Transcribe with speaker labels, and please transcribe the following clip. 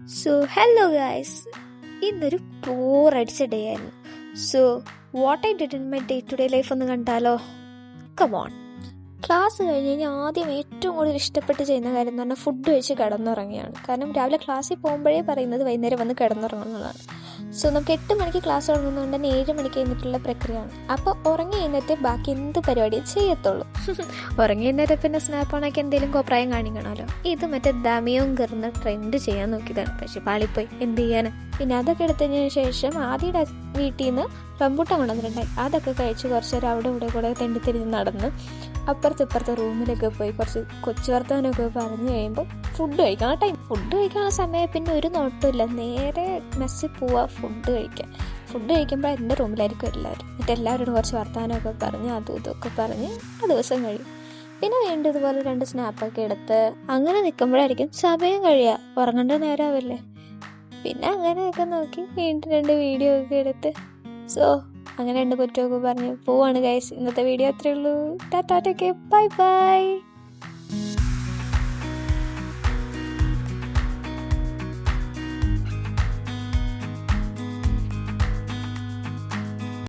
Speaker 1: Hello guys. ഇന്നൊരു ബോറടിച്ച day ആയിരുന്നു. What I did in my day to day life ഒന്ന് കണ്ടാലോ? കമോൺ. ക്ലാസ് കഴിഞ്ഞ് കഴിഞ്ഞാൽ ആദ്യം ഏറ്റവും കൂടുതൽ ഇഷ്ടപ്പെട്ട് ചെയ്യുന്ന കാര്യം എന്ന് പറഞ്ഞാൽ ഫുഡ് കഴിച്ച് കിടന്നുറങ്ങിയാണ്. കാരണം രാവിലെ ക്ലാസ്സിൽ പോകുമ്പോഴേ പറയുന്നത് വൈകുന്നേരം വന്ന് കിടന്നുറങ്ങുന്നതാണ്. നമുക്ക് 8 മണിക്ക് ക്ലാസ് തുടങ്ങുന്നതുകൊണ്ട് തന്നെ 7 മണിക്ക് കഴിഞ്ഞിട്ടുള്ള പ്രക്രിയയാണ്. അപ്പോൾ ഉറങ്ങി കഴിഞ്ഞിട്ട് ബാക്കി എന്ത് പരിപാടിയും ചെയ്യത്തുള്ളൂ. ഉറങ്ങി കഴിഞ്ഞിട്ട് പിന്നെ സ്നാപ്പ് ഓണാക്കി എന്തെങ്കിലും കോപ്രായം കാണിക്കണമല്ലോ. ഇത് മറ്റേ ദമിയും കയറുന്ന ട്രെൻഡ് ചെയ്യാൻ നോക്കിയതാണ്. പക്ഷെ പാളിപ്പോയി, എന്ത് ചെയ്യാൻ. പിന്നെ അതൊക്കെ എടുത്തതിന് ശേഷം ആദ്യയുടെ വീട്ടിൽ നിന്ന് റംബൂട്ടാൻ കൊണ്ടുവന്നിട്ടുണ്ടായി. അതൊക്കെ കഴിച്ച് കുറച്ച് നേരം അവിടെ ഇവിടെ കൂടെ തെണ്ടിത്തിരിഞ്ഞ് നടന്ന് അപ്പുറത്തെ റൂമിലൊക്കെ പോയി കുറച്ച് കൊച്ചു വർത്തമാനമൊക്കെ പറഞ്ഞു കഴിയുമ്പോൾ ഫുഡ് കഴിക്കാൻ ഫുഡ് കഴിക്കാനുള്ള സമയം പിന്നെ ഒരു നോട്ടമില്ല. നേരെ മെസ്സിൽ പോവുക ഫുഡ് കഴിക്കുമ്പോൾ എൻ്റെ റൂമിലായിരിക്കും എല്ലാവരും. എന്നിട്ട് എല്ലാവരോടും കുറച്ച് വർത്തമാനമൊക്കെ പറഞ്ഞ് അതും ഇതൊക്കെ പറഞ്ഞ് ആ ദിവസം കഴിയും. പിന്നെ വീണ്ടും ഇതുപോലെ 2 സ്നാപ്പൊക്കെ എടുത്ത് അങ്ങനെ നിൽക്കുമ്പോഴായിരിക്കും സമയം കഴിയുക. ഉറങ്ങേണ്ട നേരമാവില്ലേ. പിന്നെ അങ്ങനെയൊക്കെ നോക്കി വീണ്ടും 2 വീഡിയോ ഒക്കെ എടുത്ത് അങ്ങനെ 2 കുറ്റമൊക്കെ പറഞ്ഞ് പോവാണ് ഗൈസ്. ഇന്നത്തെ വീഡിയോ അത്രയേ ഉള്ളൂ. Tata, bye bye.